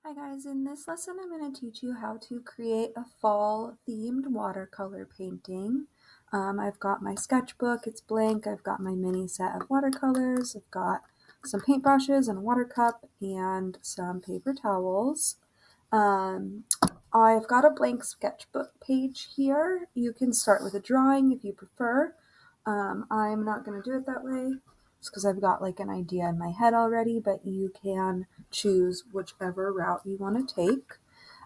Hi guys, in this lesson I'm going to teach you how to create a fall themed watercolor painting. I've got my sketchbook, it's blank, I've got my mini set of watercolors, I've got some paintbrushes and a water cup and some paper towels. I've got a blank sketchbook page here. You can start with a drawing if you prefer. I'm not going to do it that way just because I've got like an idea in my head already, but you can choose whichever route you want to take.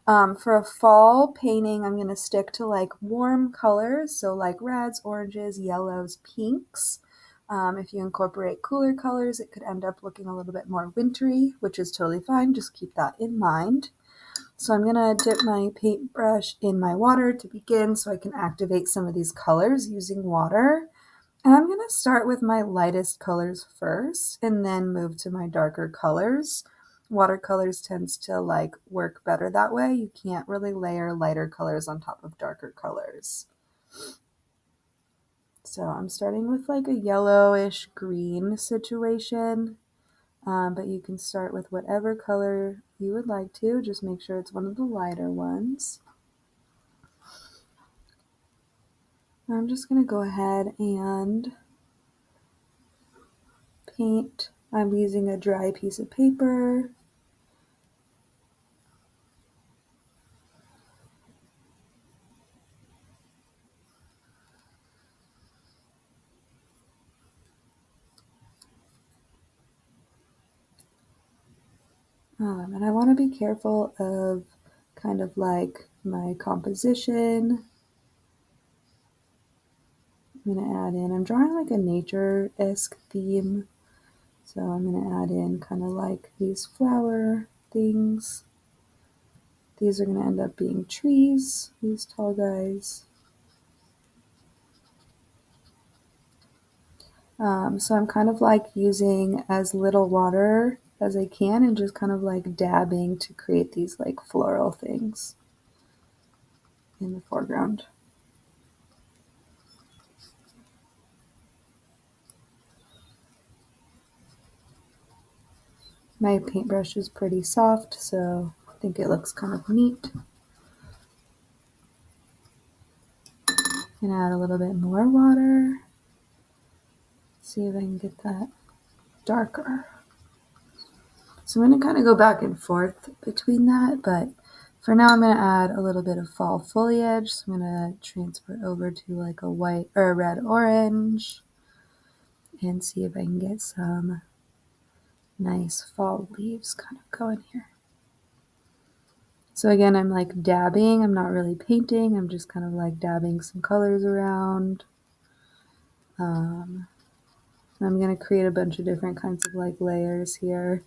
For a fall painting, I'm going to stick to like warm colors, so like reds, oranges, yellows, pinks. If you incorporate cooler colors, it could end up looking a little bit more wintry, which is totally fine. Just keep that in mind. So I'm going to dip my paintbrush in my water to begin so I can activate some of these colors using water. And I'm going to start with my lightest colors first and then move to my darker colors. Watercolors tends to like work better that way. You can't really layer lighter colors on top of darker colors. So I'm starting with like a yellowish green situation. But you can start with whatever color you would like to. Just make sure it's one of the lighter ones. I'm just going to go ahead and paint. I'm using a dry piece of paper. And I want to be careful of kind of like my composition. I'm going to add in, I'm drawing like a nature-esque theme. So I'm going to add in kind of like these flower things. These are going to end up being trees, these tall guys. So I'm kind of like using as little water as I can and just kind of like dabbing to create these like floral things in the foreground. My paintbrush is pretty soft, so I think it looks kind of neat. I'm gonna add a little bit more water. See if I can get that darker. So I'm gonna kind of go back and forth between that, but for now I'm gonna add a little bit of fall foliage. So I'm gonna transfer over to like a white or a red orange and see if I can get some nice fall leaves kind of going here. So again, I'm like dabbing, I'm not really painting, I'm just kind of like dabbing some colors around. I'm going to create a bunch of different kinds of like layers here.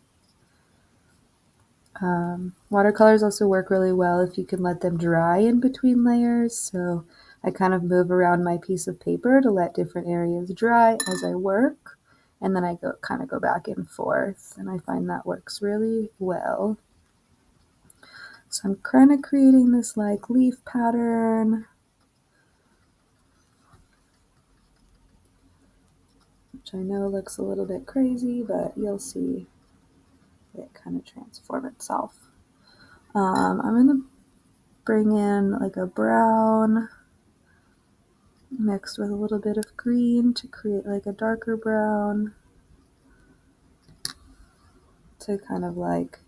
Watercolors also work really well if you can let them dry in between layers. So I kind of move around my piece of paper to let different areas dry as I work. And then I kind of go back and forth, and I find that works really well. So I'm kind of creating this like leaf pattern, which I know looks a little bit crazy, but you'll see it kind of transform itself. I'm going to bring in like a brown mixed with a little bit of green to create like a darker brown to kind of like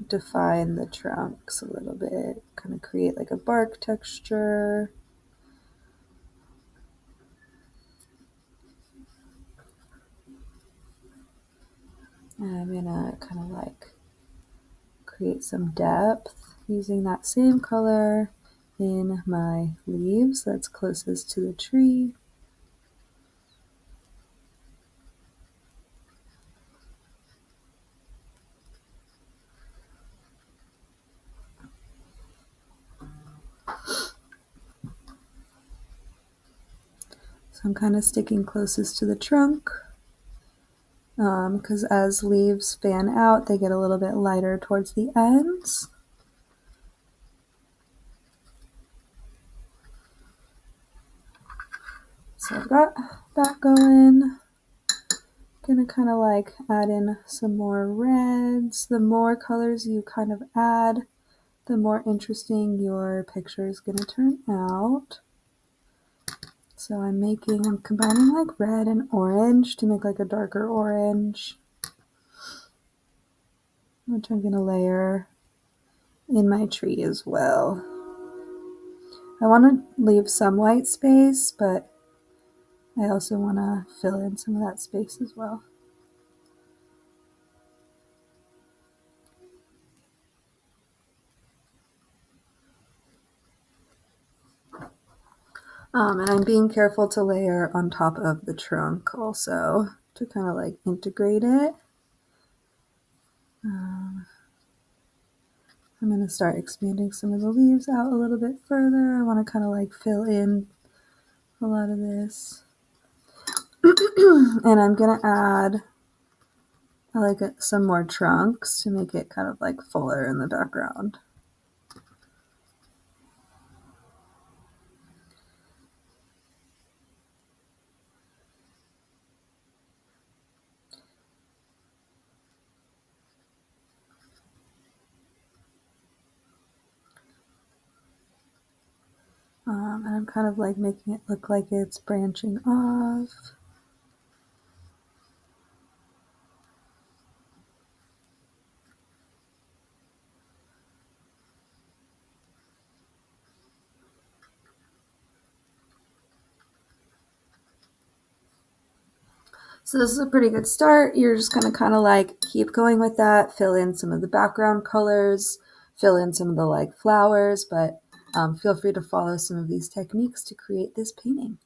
define the trunks a little bit, kind of create like a bark texture. And I'm gonna kind of like create some depth using that same color in my leaves that's closest to the tree. So I'm kind of sticking closest to the trunk because as leaves fan out, they get a little bit lighter towards the ends. So I've got that going. Gonna kind of like add in some more reds. The more colors you kind of add, the more interesting your picture is gonna turn out. So I'm combining like red and orange to make like a darker orange, which I'm gonna layer in my tree as well. I want to leave some white space, but I also want to fill in some of that space as well. And I'm being careful to layer on top of the trunk also to kind of like integrate it. I'm going to start expanding some of the leaves out a little bit further. I want to kind of like fill in a lot of this. And I'm going to add like some more trunks to make it kind of like fuller in the background. And I'm kind of like making it look like it's branching off. So this is a pretty good start. You're just going to kind of like keep going with that, fill in some of the background colors, fill in some of the like flowers, but feel free to follow some of these techniques to create this painting.